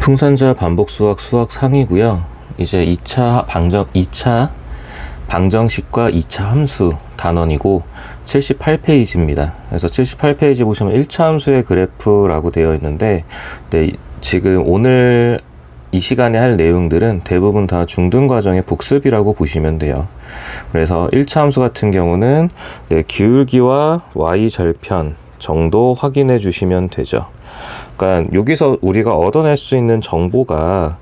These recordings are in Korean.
풍선자 반복 수학 수학 상이고요. 이제 2차 방정식과 2차 함수 단원이고 78페이지입니다. 그래서 78페이지 보시면 1차 함수의 그래프라고 되어 있는데, 네, 지금 오늘 이 시간에 할 내용들은 대부분 다 중등 과정의 복습이라고 보시면 돼요. 그래서 1차 함수 같은 경우는 기울기와 y-절편 정도 확인해 주시면 되죠. 그러니까 여기서 우리가 얻어낼 수 있는 정보가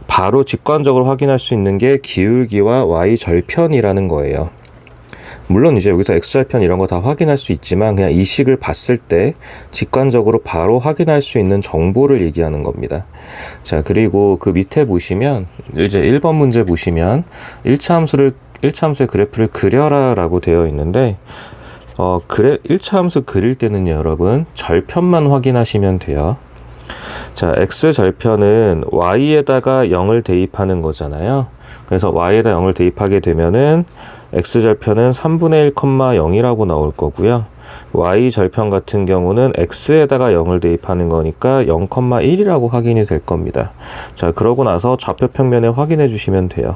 바로 직관적으로 확인할 수 있는 게 기울기와 y절편이라는 거예요. 물론 이제 여기서 x절편 이런 거 다 확인할 수 있지만 그냥 이 식을 봤을 때 직관적으로 바로 확인할 수 있는 정보를 얘기하는 겁니다. 자, 그리고 그 밑에 보시면 이제 1번 문제 보시면 1차 함수의 그래프를 그려라 라고 되어 있는데, 1차 함수 그릴 때는요, 여러분, 절편만 확인하시면 돼요. 자, x절편은 y에다가 0을 대입하는 거잖아요. 그래서 y에다 0을 대입하게 되면은 x절편은 3분의 1,0이라고 나올 거고요. y절편 같은 경우는 x에다가 0을 대입하는 거니까 0,1이라고 확인이 될 겁니다. 자, 그러고 나서 좌표 평면에 확인해 주시면 돼요.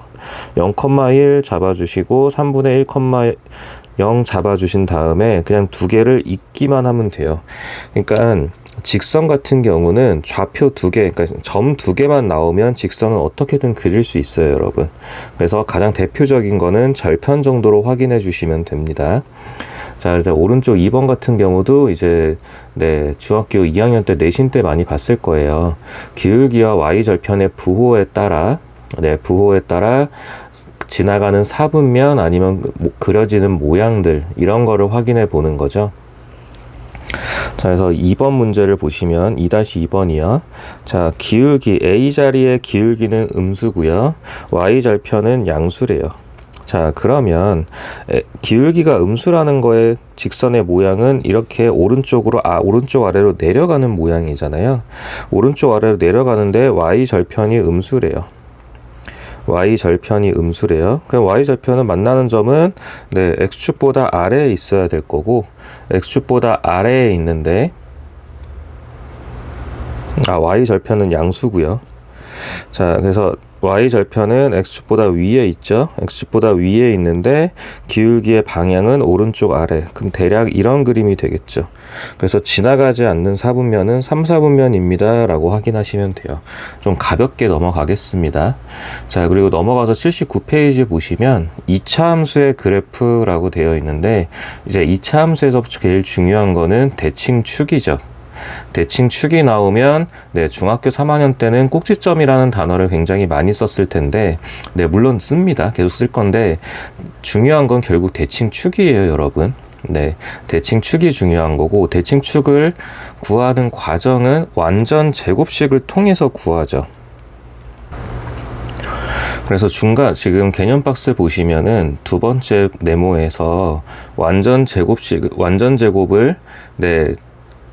0,1 잡아주시고 3분의 1,0 잡아주신 다음에 그냥 두 개를 잇기만 하면 돼요. 그러니까 직선 같은 경우는 좌표 두 개, 그러니까 점 두 개만 나오면 직선은 어떻게든 그릴 수 있어요, 여러분. 그래서 가장 대표적인 거는 절편 정도로 확인해 주시면 됩니다. 자, 일단 오른쪽 2번 같은 경우도 이제 중학교 2학년 때 내신 때 많이 봤을 거예요. 기울기와 y절편의 부호에 따라 지나가는 사분면 아니면 그려지는 모양들, 이런 거를 확인해 보는 거죠. 자, 그래서 2번 문제를 보시면 2-2번이요. 자, 기울기 A 자리의 기울기는 음수고요. y절편은 양수래요. 자, 그러면 기울기가 음수라는 거에 직선의 모양은 이렇게 오른쪽 아래로 내려가는 모양이잖아요. 오른쪽 아래로 내려가는데 y절편이 음수래요. y절편이 음수래요. 그럼 y절편은 만나는 점은 x축보다 아래에 있어야 될 거고, x축보다 아래에 있는데 y절편은 양수고요. 자, 그래서 y절편은 x축보다 위에 있죠. x축보다 위에 있는데 기울기의 방향은 오른쪽 아래. 그럼 대략 이런 그림이 되겠죠. 그래서 지나가지 않는 사분면은 3사분면입니다 라고 확인하시면 돼요. 좀 가볍게 넘어가겠습니다. 자, 그리고 넘어가서 79페이지 보시면 2차 함수의 그래프라고 되어 있는데, 이제 2차 함수에서 제일 중요한 거는 대칭축이죠. 대칭축이 나오면 중학교 3학년 때는 꼭지점이라는 단어를 굉장히 많이 썼을 텐데, 물론 씁니다. 계속 쓸 건데 중요한 건 결국 대칭축이에요, 여러분. 대칭축이 중요한 거고, 대칭축을 구하는 과정은 완전 제곱식을 통해서 구하죠. 그래서 지금 개념 박스 보시면은 두 번째 네모에서 완전 제곱을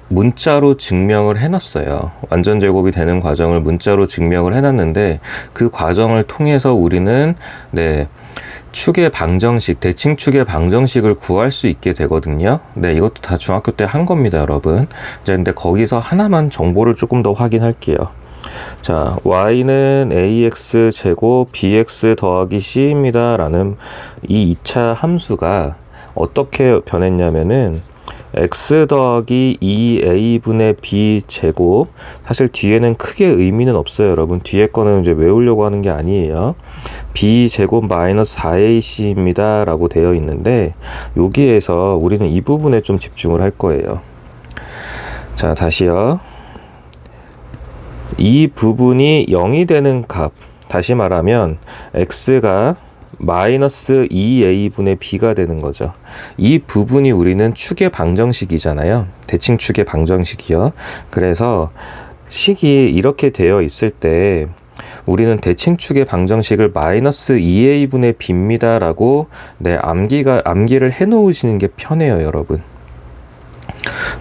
문자로 증명을 해놨어요. 완전 제곱이 되는 과정을 문자로 증명을 해놨는데, 그 과정을 통해서 우리는 축의 방정식, 대칭축의 방정식을 구할 수 있게 되거든요. 이것도 다 중학교 때 한 겁니다, 여러분. 자, 근데 거기서 하나만 정보를 조금 더 확인할게요. 자, y는 ax 제곱 bx 더하기 c입니다 라는 이 2차 함수가 어떻게 변했냐면은 x 더하기 2a분의 b 제곱, 사실 뒤에는 크게 의미는 없어요, 여러분. 뒤에 거는 이제 외우려고 하는 게 아니에요. b 제곱 마이너스 4ac입니다 라고 되어 있는데, 여기에서 우리는 이 부분에 좀 집중을 할 거예요. 자, 다시요. 이 부분이 0이 되는 값, 다시 말하면 x가 마이너스 2a분의 b가 되는 거죠. 이 부분이 우리는 축의 방정식이잖아요. 대칭축의 방정식이요. 그래서 식이 이렇게 되어 있을 때 우리는 대칭축의 방정식을 마이너스 2a분의 b입니다 라고 암기를 해 놓으시는 게 편해요, 여러분.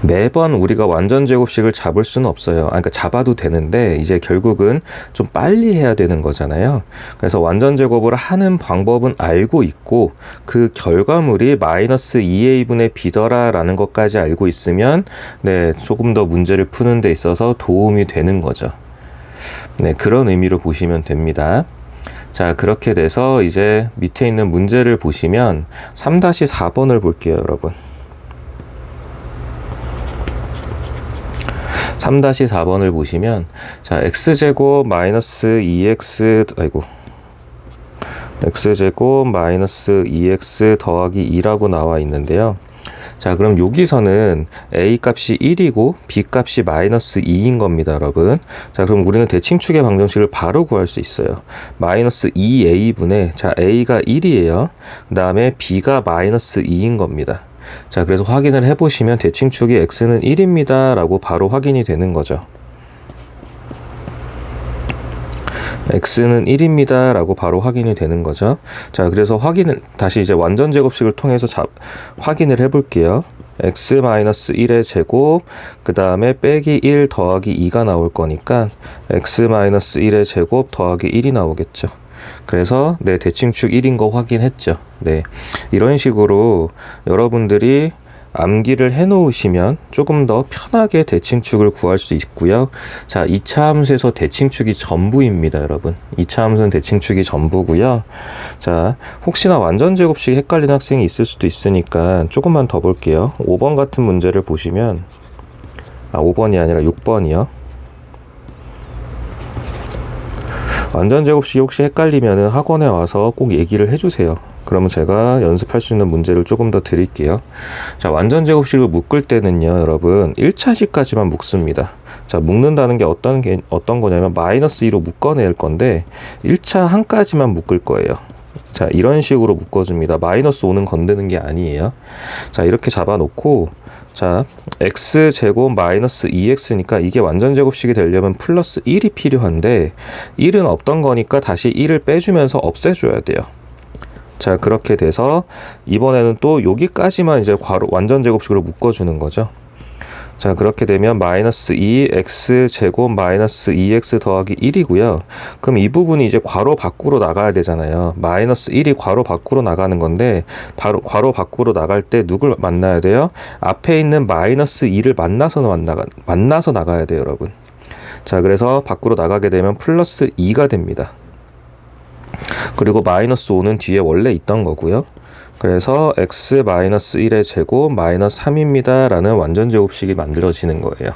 매번 우리가 완전 제곱식을 잡을 수는 없어요. 그러니까 잡아도 되는데 이제 결국은 좀 빨리 해야 되는 거잖아요. 그래서 완전 제곱을 하는 방법은 알고 있고, 그 결과물이 마이너스 2a분의 b더라 라는 것까지 알고 있으면 조금 더 문제를 푸는 데 있어서 도움이 되는 거죠. 네, 그런 의미로 보시면 됩니다. 자, 그렇게 돼서 이제 밑에 있는 문제를 보시면 3-4번을 볼게요, 여러분. 3-4번을 보시면, 자, x제곱 마이너스 2x 더하기 2라고 나와 있는데요. 자, 그럼 여기서는 a 값이 1이고 b 값이 마이너스 2인 겁니다, 여러분. 자, 그럼 우리는 대칭축의 방정식을 바로 구할 수 있어요. 마이너스 2a분의, 자, a가 1이에요. 그 다음에 b가 마이너스 2인 겁니다. 자, 그래서 확인을 해보시면 대칭축이 x는 1입니다 라고 바로 확인이 되는 거죠. x는 1입니다 라고 바로 확인이 되는 거죠. 자, 그래서 다시 이제 완전 제곱식을 통해서 확인을 해 볼게요. x-1의 제곱, 그 다음에 빼기 1 더하기 2가 나올 거니까 x-1의 제곱 더하기 1이 나오겠죠. 그래서 네, 대칭축 1인 거 확인했죠. 네, 이런 식으로 여러분들이 암기를 해 놓으시면 조금 더 편하게 대칭축을 구할 수 있고요. 자, 2차 함수에서 대칭축이 전부입니다, 여러분. 2차 함수는 대칭축이 전부고요. 자, 혹시나 완전 제곱식 헷갈리는 학생이 있을 수도 있으니까 조금만 더 볼게요. 5번 같은 문제를 보시면, 5번이 아니라 6번이요. 완전 제곱식이 혹시 헷갈리면 학원에 와서 꼭 얘기를 해주세요. 그러면 제가 연습할 수 있는 문제를 조금 더 드릴게요. 자, 완전 제곱식을 묶을 때는요, 여러분 1차식까지만 묶습니다. 자, 묶는다는 게 어떤 거냐면 마이너스 2로 묶어낼 건데 1차 한까지만 묶을 거예요. 자, 이런 식으로 묶어줍니다. 마이너스 5는 건드는 게 아니에요. 자, 이렇게 잡아놓고, 자, x제곱 마이너스 2x니까 이게 완전 제곱식이 되려면 플러스 1이 필요한데 1은 없던 거니까 다시 1을 빼주면서 없애줘야 돼요. 자, 그렇게 돼서 이번에는 또 여기까지만 이제 완전 제곱식으로 묶어주는 거죠. 자, 그렇게 되면 마이너스 2x제곱 마이너스 2x 더하기 1이고요. 그럼 이 부분이 이제 괄호 밖으로 나가야 되잖아요. 마이너스 1이 괄호 밖으로 나가는 건데 바로 괄호 밖으로 나갈 때 누굴 만나야 돼요? 앞에 있는 마이너스 2를 만나서 나가야 돼요, 여러분. 자, 그래서 밖으로 나가게 되면 플러스 2가 됩니다. 그리고 마이너스 5는 뒤에 원래 있던 거고요. 그래서 x-1의 제곱 마이너스 3입니다 라는 완전 제곱식이 만들어지는 거예요.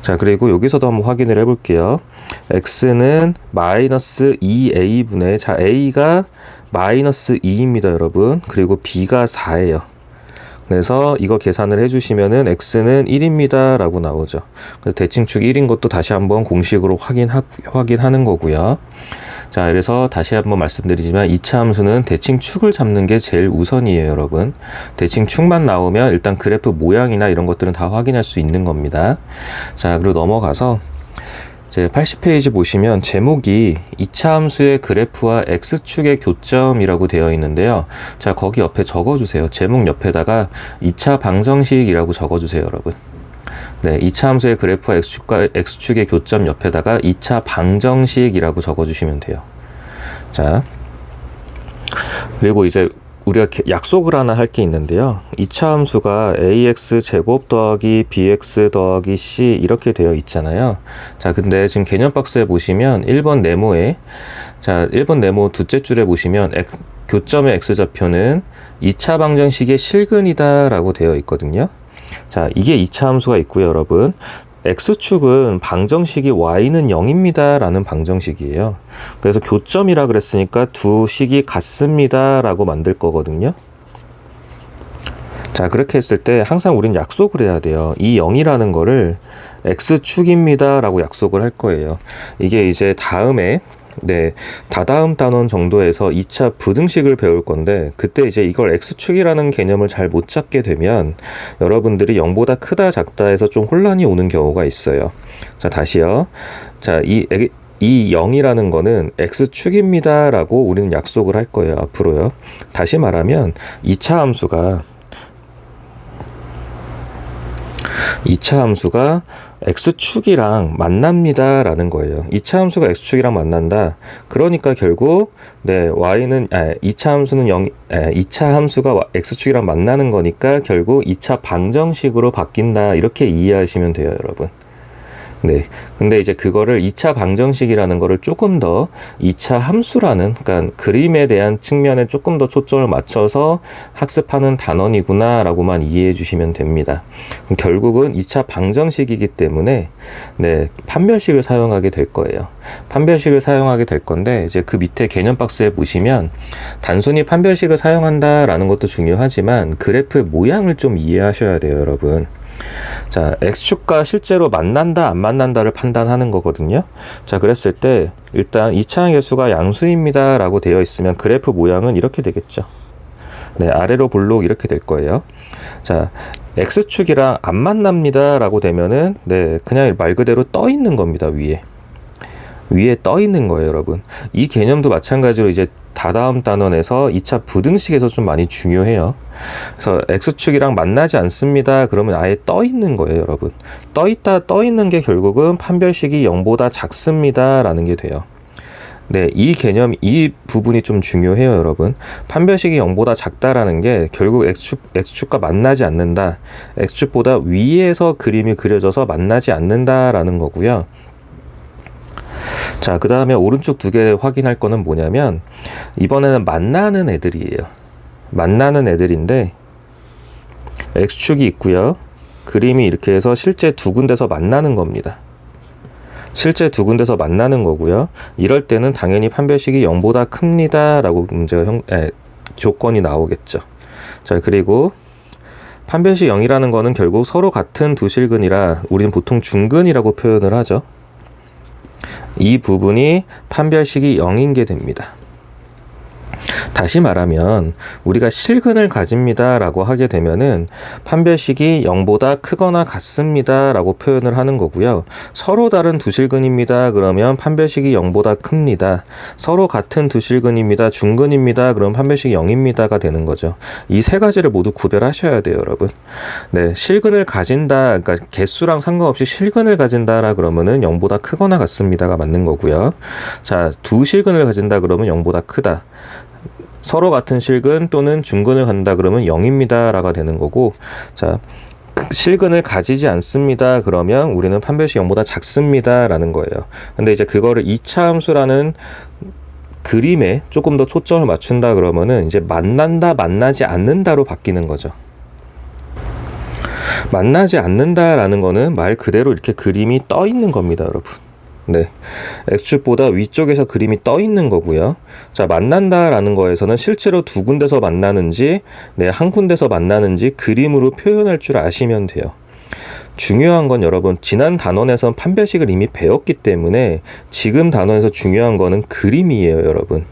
자, 그리고 여기서도 한번 확인을 해볼게요. x는 마이너스 2a분의, 자, a가 마이너스 2입니다, 여러분. 그리고 b가 4예요. 그래서 이거 계산을 해주시면은 x는 1입니다 라고 나오죠. 그래서 대칭축 1인 것도 다시 한번 공식으로 확인하는 거고요. 자, 그래서 다시 한번 말씀드리지만 2차 함수는 대칭축을 잡는 게 제일 우선이에요, 여러분. 대칭축만 나오면 일단 그래프 모양이나 이런 것들은 다 확인할 수 있는 겁니다. 자, 그리고 넘어가서 이제 80페이지 보시면 제목이 2차 함수의 그래프와 x축의 교점이라고 되어 있는데요. 자, 거기 옆에 적어주세요. 제목 옆에다가 2차 방정식이라고 적어주세요, 여러분. 네, 2차 함수의 그래프와 x축의 교점 옆에다가 2차 방정식이라고 적어주시면 돼요. 자, 그리고 이제 우리가 약속을 하나 할 게 있는데요. 2차 함수가 ax 제곱 더하기 bx 더하기 c 이렇게 되어 있잖아요. 자, 근데 지금 개념 박스에 보시면 1번 네모에, 자, 1번 네모 두째 줄에 보시면 교점의 x좌표는 2차 방정식의 실근이다 라고 되어 있거든요. 자, 이게 2차 함수가 있고요, 여러분. x축은 방정식이 y는 0입니다 라는 방정식이에요. 그래서 교점이라 그랬으니까 두 식이 같습니다 라고 만들 거거든요. 자, 그렇게 했을 때 항상 우린 약속을 해야 돼요. 이 0이라는 거를 x축입니다 라고 약속을 할 거예요. 이게 이제 다음에, 네, 다다음 단원 정도에서 2차 부등식을 배울 건데, 그때 이제 이걸 x축이라는 개념을 잘 못 잡게 되면 여러분들이 0보다 크다 작다 해서 좀 혼란이 오는 경우가 있어요. 자, 다시요. 자, 이 0이라는 거는 x축입니다 라고 우리는 약속을 할 거예요, 앞으로요. 다시 말하면 2차 함수가 x축이랑 만납니다 라는 거예요. 2차 함수가 x축이랑 만난다. 그러니까 결국 네, 2차 함수가 x축이랑 만나는 거니까 결국 2차 방정식으로 바뀐다. 이렇게 이해하시면 돼요, 여러분. 네. 근데 이제 그거를 2차 방정식이라는 거를 조금 더 2차 함수라는, 그러니까 그림에 대한 측면에 조금 더 초점을 맞춰서 학습하는 단원이구나 라고만 이해해 주시면 됩니다. 결국은 2차 방정식이기 때문에 네, 판별식을 사용하게 될 거예요. 판별식을 사용하게 될 건데 이제 그 밑에 개념 박스에 보시면 단순히 판별식을 사용한다라는 것도 중요하지만 그래프의 모양을 좀 이해하셔야 돼요, 여러분. 자, X축과 실제로 만난다 안 만난다를 판단하는 거거든요. 자, 그랬을 때 일단 이차항 계수가 양수입니다 라고 되어 있으면 그래프 모양은 이렇게 되겠죠. 네, 아래로 볼록 이렇게 될 거예요. 자, X축이랑 안 만납니다 라고 되면은 네, 그냥 말 그대로 떠 있는 겁니다. 위에 떠 있는 거예요, 여러분. 이 개념도 마찬가지로 이제 다다음 단원에서 2차 부등식에서 좀 많이 중요해요. 그래서 X축이랑 만나지 않습니다. 그러면 아예 떠 있는 거예요, 여러분. 떠 있는 게 결국은 판별식이 0보다 작습니다. 라는 게 돼요. 네, 이 개념, 이 부분이 좀 중요해요, 여러분. 판별식이 0보다 작다라는 게 결국 X축과 만나지 않는다. X축보다 위에서 그림이 그려져서 만나지 않는다라는 거고요. 자, 그 다음에 오른쪽 두 개 확인할 거는 뭐냐면 이번에는 만나는 애들이에요. 만나는 애들인데 X축이 있고요. 그림이 이렇게 해서 실제 두 군데서 만나는 겁니다. 실제 두 군데서 만나는 거고요. 이럴 때는 당연히 판별식이 0보다 큽니다 라고 조건이 나오겠죠. 자, 그리고 판별식 0이라는 거는 결국 서로 같은 두 실근이라 우리는 보통 중근이라고 표현을 하죠. 이 부분이 판별식이 0인 게 됩니다. 다시 말하면 우리가 실근을 가집니다 라고 하게 되면은 판별식이 0보다 크거나 같습니다 라고 표현을 하는 거고요. 서로 다른 두 실근입니다 그러면 판별식이 0보다 큽니다. 서로 같은 두 실근입니다, 중근입니다 그럼 판별식이 0입니다가 되는 거죠. 이 세 가지를 모두 구별하셔야 돼요, 여러분. 네, 실근을 가진다, 그러니까 개수랑 상관없이 실근을 가진다라 그러면은 0보다 크거나 같습니다가 맞는 거고요. 자, 두 실근을 가진다 그러면 0보다 크다. 서로 같은 실근 또는 중근을 간다 그러면 0입니다 라가 되는 거고, 자, 실근을 가지지 않습니다 그러면 우리는 판별식 0보다 작습니다 라는 거예요. 근데 이제 그거를 2차 함수라는 그림에 조금 더 초점을 맞춘다 그러면은 이제 만난다 만나지 않는다로 바뀌는 거죠. 만나지 않는다라는 거는 말 그대로 이렇게 그림이 떠 있는 겁니다, 여러분. 네, X축보다 위쪽에서 그림이 떠 있는 거고요. 자, 만난다라는 거에서는 실제로 두 군데서 만나는지, 네, 한 군데서 만나는지 그림으로 표현할 줄 아시면 돼요. 중요한 건 여러분, 지난 단원에선 판별식을 이미 배웠기 때문에 지금 단원에서 중요한 거는 그림이에요, 여러분.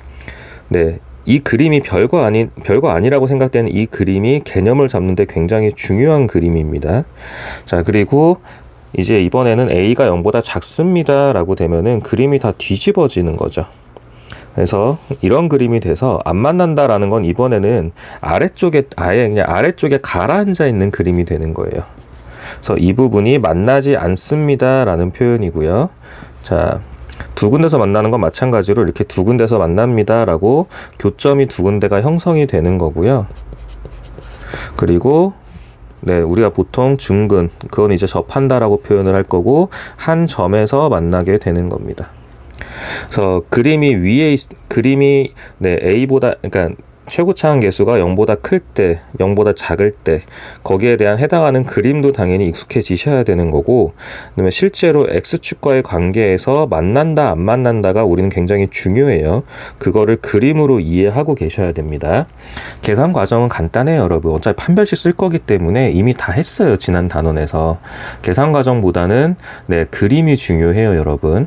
네, 이 그림이 별거 아니라고 생각되는 이 그림이 개념을 잡는데 굉장히 중요한 그림입니다. 자, 그리고 이제 이번에는 A가 0보다 작습니다 라고 되면은 그림이 다 뒤집어지는 거죠. 그래서 이런 그림이 돼서 안 만난다라는 건 이번에는 아래쪽에 아예 그냥 아래쪽에 가라앉아 있는 그림이 되는 거예요. 그래서 이 부분이 만나지 않습니다 라는 표현이고요. 자, 두 군데서 만나는 건 마찬가지로 이렇게 두 군데서 만납니다 라고 교점이 두 군데가 형성이 되는 거고요. 그리고 네, 우리가 보통 중근, 그건 이제 접한다라고 표현을 할 거고, 한 점에서 만나게 되는 겁니다. 그래서 그림이 네, A보다, 그러니까 최고차항 계수가 0보다 클 때, 0보다 작을 때 거기에 대한 해당하는 그림도 당연히 익숙해지셔야 되는 거고, 그다음에 실제로 X축과의 관계에서 만난다 안 만난다가 우리는 굉장히 중요해요. 그거를 그림으로 이해하고 계셔야 됩니다. 계산 과정은 간단해요, 여러분. 어차피 판별식 쓸 거기 때문에 이미 다 했어요, 지난 단원에서. 계산 과정보다는 네, 그림이 중요해요, 여러분.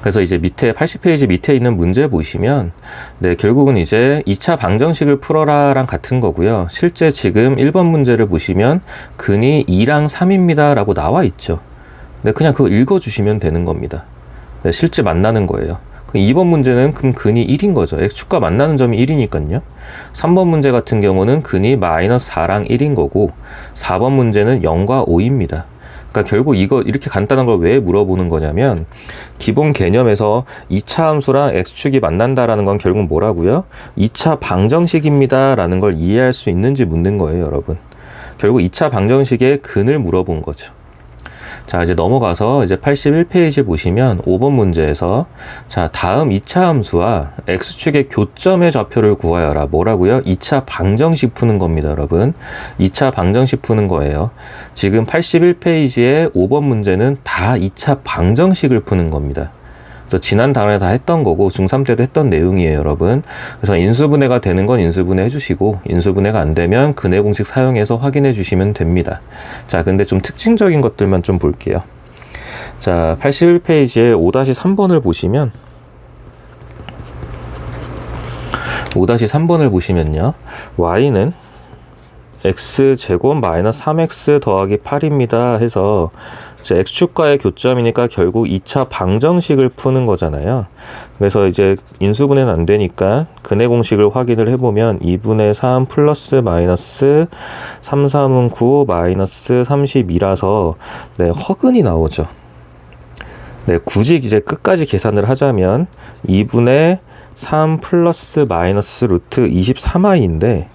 그래서 이제 밑에 80페이지 밑에 있는 문제 보시면 네, 결국은 이제 2차 방정식을 풀어라랑 같은 거고요. 실제 지금 1번 문제를 보시면 근이 2랑 3입니다 라고 나와 있죠. 네, 그냥 그거 읽어주시면 되는 겁니다. 네, 실제 만나는 거예요. 2번 문제는 그럼 근이 1인 거죠. X축과 만나는 점이 1이니까요. 3번 문제 같은 경우는 근이 마이너스 4랑 1인 거고, 4번 문제는 0과 5입니다. 그러니까 결국 이거 이렇게 간단한 걸 왜 물어보는 거냐면, 기본 개념에서 2차 함수랑 X축이 만난다라는 건 결국 뭐라고요? 2차 방정식입니다 라는 걸 이해할 수 있는지 묻는 거예요, 여러분. 결국 2차 방정식의 근을 물어본 거죠. 자, 이제 넘어가서 이제 81페이지 보시면 5번 문제에서 자, 다음 2차 함수와 x축의 교점의 좌표를 구하여라. 뭐라고요? 2차 방정식 푸는 겁니다, 여러분. 2차 방정식 푸는 거예요. 지금 81페이지의 5번 문제는 다 2차 방정식을 푸는 겁니다. 그래서 지난 단원에 다 했던 거고 중3 때도 했던 내용이에요, 여러분. 그래서 인수분해가 되는 건 인수분해 해주시고 인수분해가 안 되면 근해 공식 사용해서 확인해 주시면 됩니다. 자, 근데 좀 특징적인 것들만 좀 볼게요. 자, 81페이지에 5-3번을 보시면 5-3번을 보시면요, y는 x제곱 마이너스 3x 더하기 8입니다 해서 x축과의 교점이니까 결국 2차 방정식을 푸는 거잖아요. 그래서 이제 인수분해는 안 되니까 근해 공식을 확인을 해보면 2분의 3 플러스 마이너스 3, 3은 9 마이너스 32라서 네, 허근이 나오죠. 네, 굳이 이제 끝까지 계산을 하자면 2분의 3 플러스 마이너스 루트 23i인데,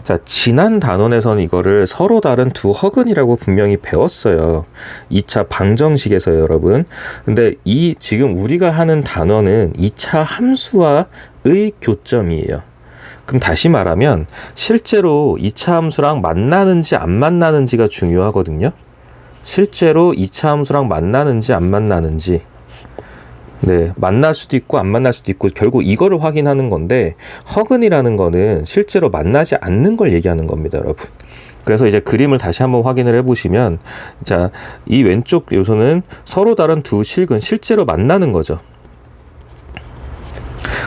자, 지난 단원에서는 이거를 서로 다른 두 허근이라고 분명히 배웠어요. 2차 방정식에서요, 여러분. 근데 이 지금 우리가 하는 단원은 2차 함수와의 교점이에요. 그럼 다시 말하면 실제로 2차 함수랑 만나는지 안 만나는지가 중요하거든요. 실제로 2차 함수랑 만나는지 안 만나는지, 네, 만날 수도 있고 안 만날 수도 있고 결국 이거를 확인하는 건데, 허근이라는 거는 실제로 만나지 않는 걸 얘기하는 겁니다, 여러분. 그래서 이제 그림을 다시 한번 확인을 해보시면, 자, 이 왼쪽 요소는 서로 다른 두 실근, 실제로 만나는 거죠.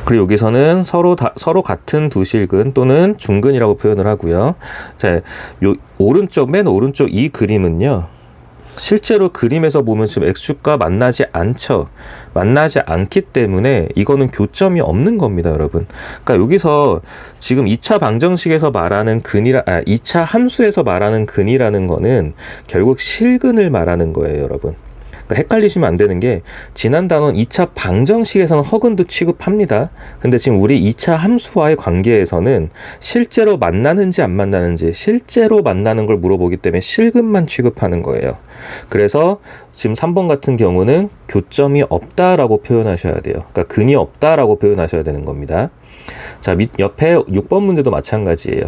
그리고 여기서는 서로 같은 두 실근 또는 중근이라고 표현을 하고요. 자, 요 맨 오른쪽 이 그림은요, 실제로 그림에서 보면 지금 x축과 만나지 않죠. 만나지 않기 때문에 이거는 교점이 없는 겁니다, 여러분. 그러니까 여기서 지금 2차 방정식에서 말하는 2차 함수에서 말하는 근이라는 거는 결국 실근을 말하는 거예요, 여러분. 그러니까 헷갈리시면 안 되는 게, 지난 단원 2차 방정식에서는 허근도 취급합니다. 근데 지금 우리 2차 함수와의 관계에서는 실제로 만나는지 안 만나는지, 실제로 만나는 걸 물어보기 때문에 실근만 취급하는 거예요. 그래서 지금 3번 같은 경우는 교점이 없다라고 표현하셔야 돼요. 그러니까 근이 없다라고 표현하셔야 되는 겁니다. 자, 옆에 6번 문제도 마찬가지예요.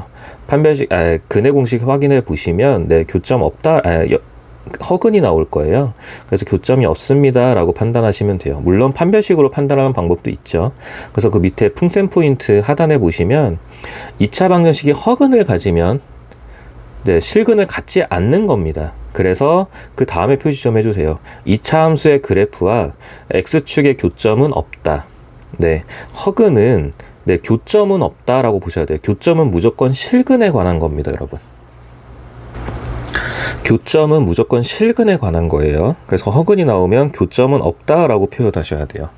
근해 공식 확인해 보시면, 네, 교점 없다, 허근이 나올 거예요. 그래서 교점이 없습니다 라고 판단하시면 돼요. 물론 판별식으로 판단하는 방법도 있죠. 그래서 그 밑에 풍셈 포인트 하단에 보시면 2차 방정식이 허근을 가지면, 네, 실근을 갖지 않는 겁니다. 그래서 그 다음에 표시 좀 해주세요. 2차 함수의 그래프와 x축의 교점은 없다. 네, 허근은, 네, 교점은 없다라고 보셔야 돼요. 교점은 무조건 실근에 관한 겁니다, 여러분. 교점은 무조건 실근에 관한 거예요. 그래서 허근이 나오면 교점은 없다라고 표현하셔야 돼요.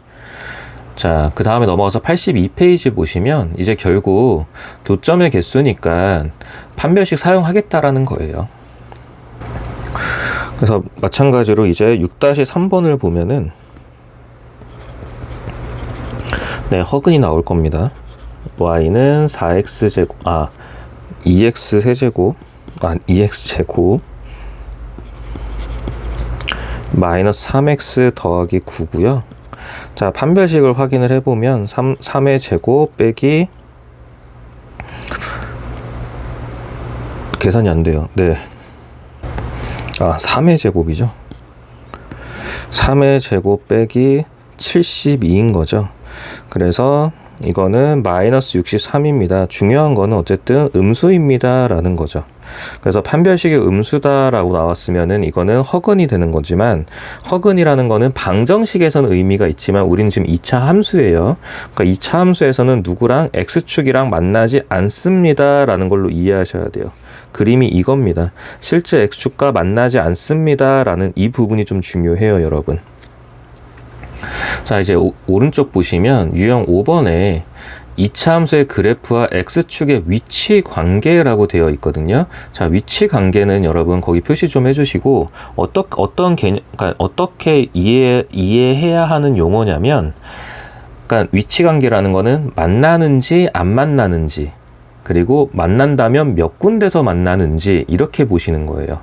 자, 그 다음에 넘어가서 82페이지 보시면 이제 결국 교점의 개수니까 판별식 사용하겠다라는 거예요. 그래서 마찬가지로 이제 6-3번을 보면은, 네, 허근이 나올 겁니다. y는 4x제곱, 2x 세제곱, 2x제곱 마이너스 3x 더하기 9고요. 자, 판별식을 확인을 해보면 3의 제곱 빼기, 계산이 안 돼요. 네, 3의 제곱이죠. 3의 제곱 빼기 72인 거죠. 그래서 이거는 마이너스 63입니다. 중요한 거는 어쨌든 음수입니다 라는 거죠. 그래서 판별식이 음수다라고 나왔으면은 이거는 허근이 되는 거지만, 허근이라는 거는 방정식에서는 의미가 있지만 우리는 지금 2차 함수예요. 그러니까 2차 함수에서는 누구랑 x축이랑 만나지 않습니다 라는 걸로 이해하셔야 돼요. 그림이 이겁니다. 실제 x축과 만나지 않습니다 라는 이 부분이 좀 중요해요, 여러분. 자, 이제 오른쪽 보시면 유형 5번에 2차 함수의 그래프와 x축의 위치 관계라고 되어 있거든요. 자, 위치 관계는 여러분 거기 표시 좀 해주시고, 그러니까 어떻게 이해해야 하는 용어냐면, 그러니까 위치 관계라는 거는 만나는지 안 만나는지, 그리고 만난다면 몇 군데서 만나는지, 이렇게 보시는 거예요.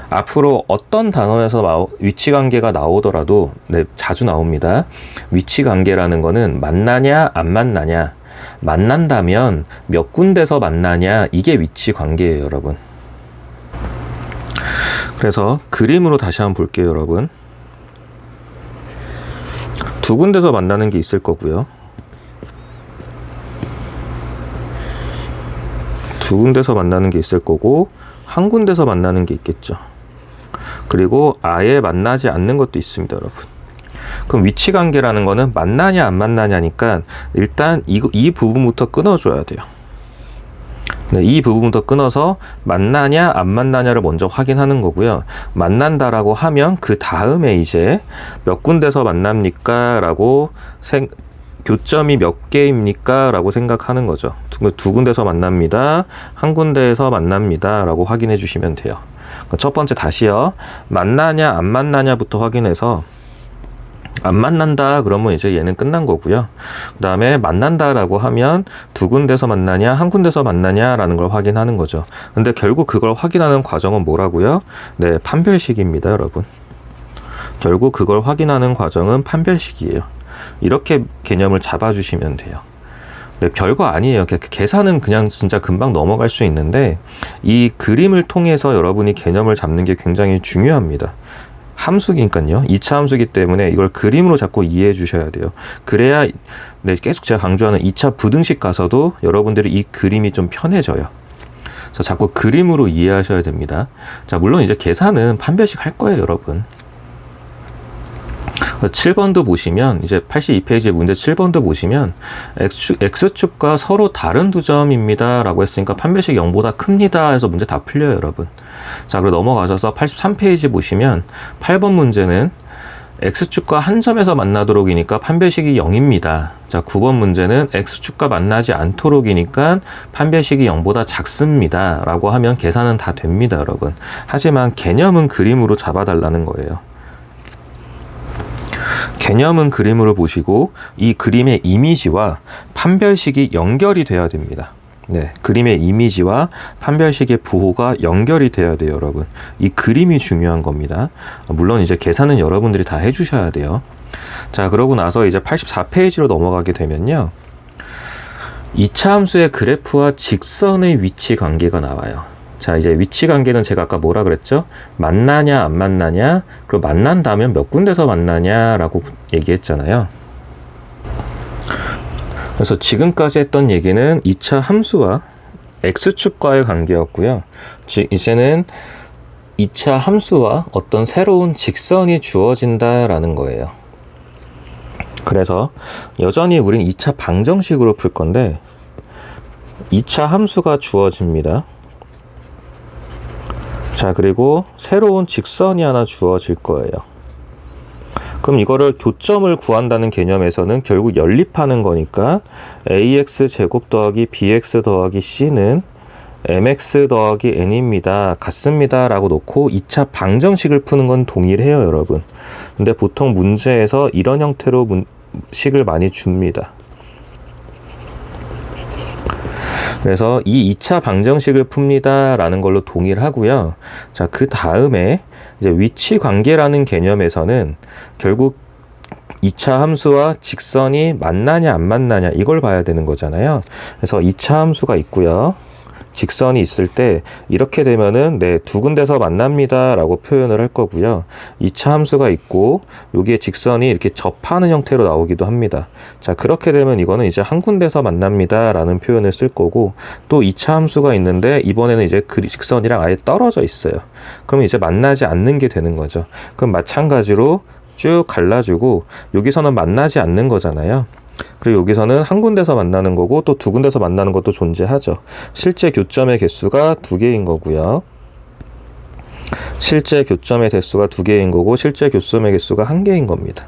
앞으로 어떤 단원에서 위치 관계가 나오더라도 자주 나옵니다. 위치 관계라는 거는 만나냐 안 만나냐, 만난다면 몇 군데서 만나냐, 이게 위치 관계예요, 여러분. 그래서 그림으로 다시 한번 볼게요, 여러분. 두 군데서 만나는 게 있을 거고요. 두 군데서 만나는 게 있을 거고, 한 군데서 만나는 게 있겠죠. 그리고 아예 만나지 않는 것도 있습니다, 여러분. 그럼 위치 관계라는 거는 만나냐 안 만나냐니까 일단 이 부분부터 끊어줘야 돼요. 네, 이 부분부터 끊어서 만나냐 안 만나냐를 먼저 확인하는 거고요. 만난다라고 하면 그 다음에 이제 몇 군데서 만납니까? 라고 교점이 몇 개입니까? 라고 생각하는 거죠. 두 군데서 만납니다. 한 군데에서 만납니다. 라고 확인해 주시면 돼요. 첫 번째 다시요. 만나냐 안 만나냐부터 확인해서 안 만난다 그러면 이제 얘는 끝난 거고요. 그 다음에 만난다라고 하면 두 군데서 만나냐 한 군데서 만나냐라는 걸 확인하는 거죠. 근데 결국 그걸 확인하는 과정은 뭐라고요? 네, 판별식입니다, 여러분. 결국 그걸 확인하는 과정은 판별식이에요. 이렇게 개념을 잡아주시면 돼요. 네, 별거 아니에요. 계산은 그냥 진짜 금방 넘어갈 수 있는데 이 그림을 통해서 여러분이 개념을 잡는 게 굉장히 중요합니다. 함수니까요. 2차 함수기 때문에 이걸 그림으로 자꾸 이해해 주셔야 돼요. 그래야 계속 제가 강조하는 2차 부등식 가서도 여러분들이 이 그림이 좀 편해져요. 그래서 자꾸 그림으로 이해하셔야 됩니다. 자, 물론 이제 계산은 판별식 할 거예요, 여러분. 7번도 보시면 이제 82페이지 문제 7번도 보시면 X축과 서로 다른 두 점입니다 라고 했으니까 판별식 0보다 큽니다 해서 문제 다 풀려요, 여러분. 자, 그리고 넘어가셔서 83페이지 보시면 8번 문제는 X축과 한 점에서 만나도록이니까 판별식이 0입니다. 자, 9번 문제는 X축과 만나지 않도록이니까 판별식이 0보다 작습니다 라고 하면 계산은 다 됩니다, 여러분. 하지만 개념은 그림으로 잡아달라는 거예요. 개념은 그림으로 보시고 이 그림의 이미지와 판별식이 연결이 돼야 됩니다. 네, 그림의 이미지와 판별식의 부호가 연결이 돼야 돼요, 여러분. 이 그림이 중요한 겁니다. 물론 이제 계산은 여러분들이 다 해주셔야 돼요. 자, 그러고 나서 이제 84페이지로 넘어가게 되면요. 2차 함수의 그래프와 직선의 위치 관계가 나와요. 자, 이제 위치 관계는 제가 아까 뭐라 그랬죠? 만나냐 안 만나냐, 그리고 만난다면 몇 군데서 만나냐라고 얘기했잖아요. 그래서 지금까지 했던 얘기는 2차 함수와 X축과의 관계였고요. 이제는 2차 함수와 어떤 새로운 직선이 주어진다라는 거예요. 그래서 여전히 우린 2차 방정식으로 풀 건데 2차 함수가 주어집니다. 자, 그리고 새로운 직선이 하나 주어질 거예요. 그럼 이거를 교점을 구한다는 개념에서는 결국 연립하는 거니까 ax 제곱 더하기 bx 더하기 c는 mx 더하기 n입니다. 같습니다. 라고 놓고 2차 방정식을 푸는 건 동일해요, 여러분. 근데 보통 문제에서 이런 형태로 식을 많이 줍니다. 그래서 이 2차 방정식을 풉니다 라는 걸로 동일하고요. 자, 그 다음에 이제 위치 관계라는 개념에서는 결국 2차 함수와 직선이 만나냐 안 만나냐 이걸 봐야 되는 거잖아요. 그래서 2차 함수가 있고요. 직선이 있을 때 이렇게 되면은 두 군데서 만납니다 라고 표현을 할 거고요. 2차 함수가 있고 여기에 직선이 이렇게 접하는 형태로 나오기도 합니다. 자, 그렇게 되면 이거는 이제 한 군데서 만납니다 라는 표현을 쓸 거고, 또 2차 함수가 있는데 이번에는 이제 그 직선이랑 아예 떨어져 있어요. 그럼 이제 만나지 않는 게 되는 거죠. 그럼 마찬가지로 쭉 갈라주고 여기서는 만나지 않는 거잖아요. 그리고 여기서는 한 군데서 만나는 거고 또 두 군데서 만나는 것도 존재하죠. 실제 교점의 개수가 2개인 거고요. 실제 교점의 개수가 2개인 거고 실제 교점의 개수가 1개인 겁니다.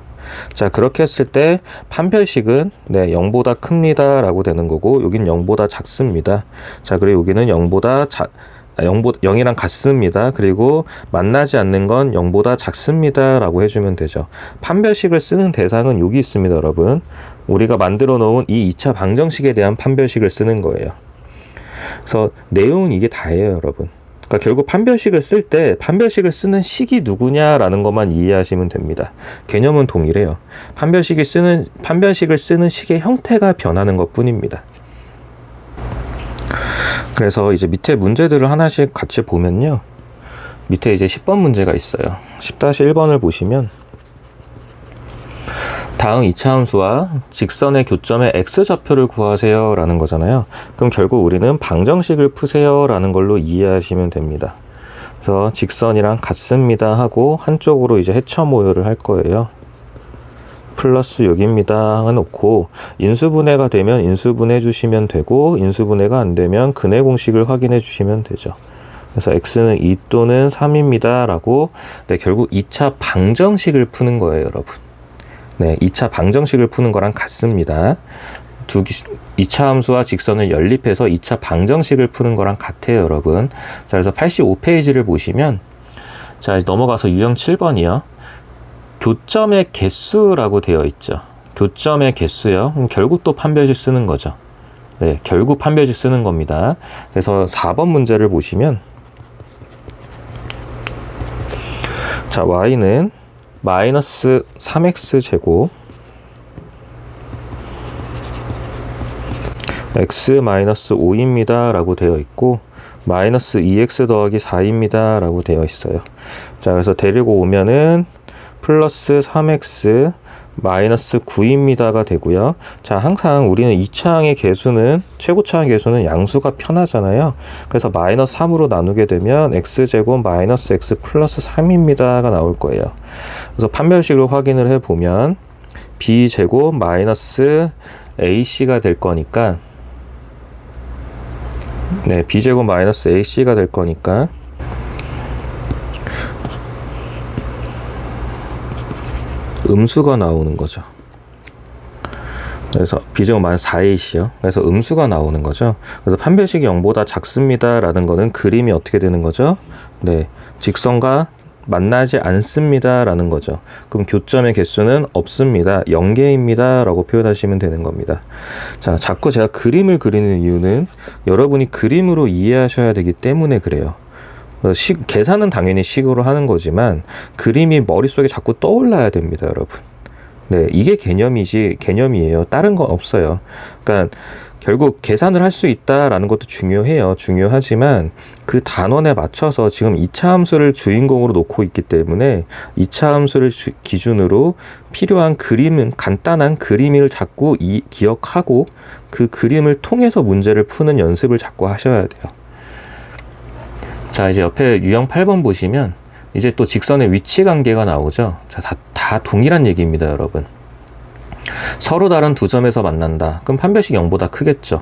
자, 그렇게 했을 때 판별식은 0보다 큽니다 라고 되는 거고 여긴 0보다 작습니다. 자, 그리고 여기는 0이랑 같습니다. 그리고 만나지 않는 건 0보다 작습니다 라고 해주면 되죠. 판별식을 쓰는 대상은 여기 있습니다, 여러분. 우리가 만들어 놓은 이 2차 방정식에 대한 판별식을 쓰는 거예요. 그래서 내용은 이게 다예요, 여러분. 그러니까 결국 판별식을 쓸 때 판별식을 쓰는 식이 누구냐라는 것만 이해하시면 됩니다. 개념은 동일해요. 판별식을 쓰는 식의 형태가 변하는 것뿐입니다. 그래서 이제 밑에 문제들을 하나씩 같이 보면요. 밑에 이제 10번 문제가 있어요. 10-1번을 보시면 다음 이차함수와 직선의 교점의 x좌표를 구하세요 라는 거잖아요. 그럼 결국 우리는 방정식을 푸세요 라는 걸로 이해하시면 됩니다. 그래서 직선이랑 같습니다 하고 한쪽으로 이제 해처 모여를 할 거예요. 플러스 6입니다 해놓고 인수분해가 되면 인수분해 주시면 되고 인수분해가 안 되면 근해 공식을 확인해 주시면 되죠. 그래서 x는 2 또는 3입니다 라고 결국 2차 방정식을 푸는 거예요, 여러분. 네, 2차 방정식을 푸는 거랑 같습니다. 2차 함수와 직선을 연립해서 2차 방정식을 푸는 거랑 같아요, 여러분. 자, 그래서 85페이지를 보시면, 자, 넘어가서 유형 7번이요. 교점의 개수라고 되어 있죠. 교점의 개수요. 그럼 결국 또 판별식 쓰는 거죠. 네, 결국 판별식 쓰는 겁니다. 그래서 4번 문제를 보시면, 자, y는 마이너스 3x 제곱 x 마이너스 5입니다 라고 되어 있고 마이너스 2x 더하기 4입니다 라고 되어 있어요. 자, 그래서 데리고 오면은 플러스 3x 마이너스 9입니다가 되고요. 자, 항상 우리는 2차항의 개수는 최고차항의 개수는 양수가 편하잖아요. 그래서 마이너스 3으로 나누게 되면 x제곱 마이너스 x 플러스 3입니다가 나올 거예요. 그래서 판별식을 확인을 해보면 b제곱 마이너스 ac가 될 거니까 네, b제곱 마이너스 ac가 될 거니까 음수가 나오는 거죠. 그래서 b제곱 마이너스 4ac요. 그래서 음수가 나오는 거죠. 그래서 판별식이 0보다 작습니다 라는 거는 그림이 어떻게 되는 거죠? 네, 직선과 만나지 않습니다 라는 거죠. 그럼 교점의 개수는 없습니다. 0개입니다 라고 표현하시면 되는 겁니다. 자, 자꾸 제가 그림을 그리는 이유는 여러분이 그림으로 이해하셔야 되기 때문에 그래요. 계산은 당연히 식으로 하는 거지만 그림이 머릿속에 자꾸 떠올라야 됩니다, 여러분. 네, 이게 개념이에요. 다른 건 없어요. 그러니까 결국 계산을 할 수 있다라는 것도 중요해요. 중요하지만 그 단원에 맞춰서 지금 2차 함수를 주인공으로 놓고 있기 때문에 2차 함수를 기준으로 필요한 그림은 간단한 그림을 자꾸 기억하고 그 그림을 통해서 문제를 푸는 연습을 자꾸 하셔야 돼요. 자, 이제 옆에 유형 8번 보시면 이제 또 직선의 위치 관계가 나오죠. 자, 다 동일한 얘기입니다, 여러분. 서로 다른 두 점에서 만난다. 그럼 판별식 0보다 크겠죠.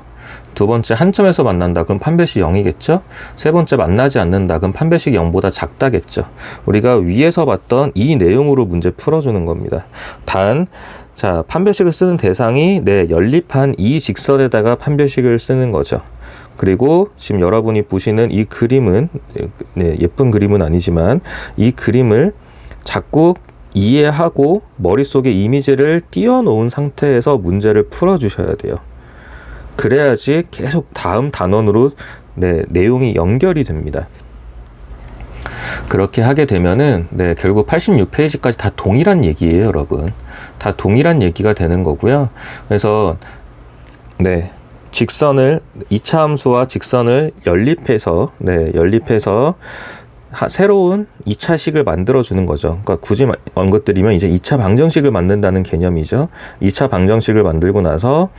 두 번째 한 점에서 만난다. 그럼 판별식 0이겠죠. 세 번째 만나지 않는다. 그럼 판별식 0보다 작다겠죠. 우리가 위에서 봤던 이 내용으로 문제 풀어주는 겁니다. 자, 판별식을 쓰는 대상이 연립한 이 직선에다가 판별식을 쓰는 거죠. 그리고 지금 여러분이 보시는 이 그림은 예쁜 그림은 아니지만 이 그림을 자꾸 이해하고 머릿속에 이미지를 띄워놓은 상태에서 문제를 풀어주셔야 돼요. 그래야지 계속 다음 단원으로 내용이 연결이 됩니다. 그렇게 하게 되면은 결국 86페이지까지 다 동일한 얘기예요, 여러분. 다 동일한 얘기가 되는 거고요. 그래서 2차 함수와 직선을 연립해서 새로운 2차식을 만들어주는 거죠. 그러니까 굳이 언급드리면 이제 2차 방정식을 만든다는 개념이죠. 2차 방정식을 만들고 나서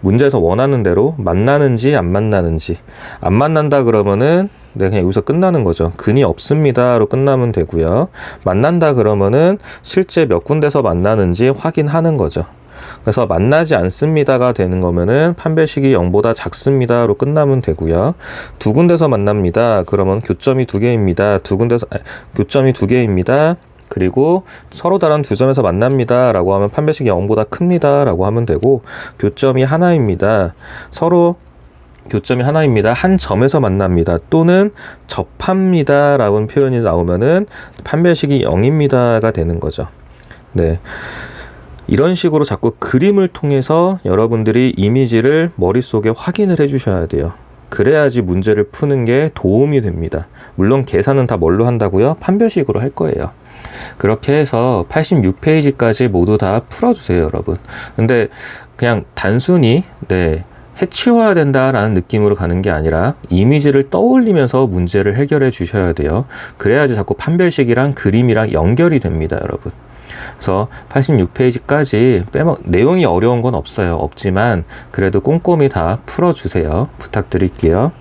문제에서 원하는 대로 만나는지 안 만나는지 안 만난다 그러면은 그냥 여기서 끝나는 거죠. 근이 없습니다로 끝나면 되고요. 만난다 그러면은 실제 몇 군데서 만나는지 확인하는 거죠. 그래서 만나지 않습니다가 되는 거면은 판별식이 0보다 작습니다로 끝나면 되고요. 두 군데서 만납니다. 그러면 교점이 2개입니다. 교점이 2개입니다. 그리고 서로 다른 두 점에서 만납니다 라고 하면 판별식이 0보다 큽니다 라고 하면 되고, 교점이 하나입니다. 교점이 하나입니다. 한 점에서 만납니다. 또는 접합니다 라는 표현이 나오면은 판별식이 0입니다가 되는 거죠. 네. 이런 식으로 자꾸 그림을 통해서 여러분들이 이미지를 머릿속에 확인을 해 주셔야 돼요. 그래야지 문제를 푸는 게 도움이 됩니다. 물론 계산은 다 뭘로 한다고요? 판별식으로 할 거예요. 그렇게 해서 86페이지까지 모두 다 풀어주세요, 여러분. 근데 그냥 단순히 해치워야 된다라는 느낌으로 가는 게 아니라 이미지를 떠올리면서 문제를 해결해 주셔야 돼요. 그래야지 자꾸 판별식이랑 그림이랑 연결이 됩니다, 여러분. 그래서 86페이지까지 내용이 어려운 건 없어요. 없지만 그래도 꼼꼼히 다 풀어주세요. 부탁드릴게요.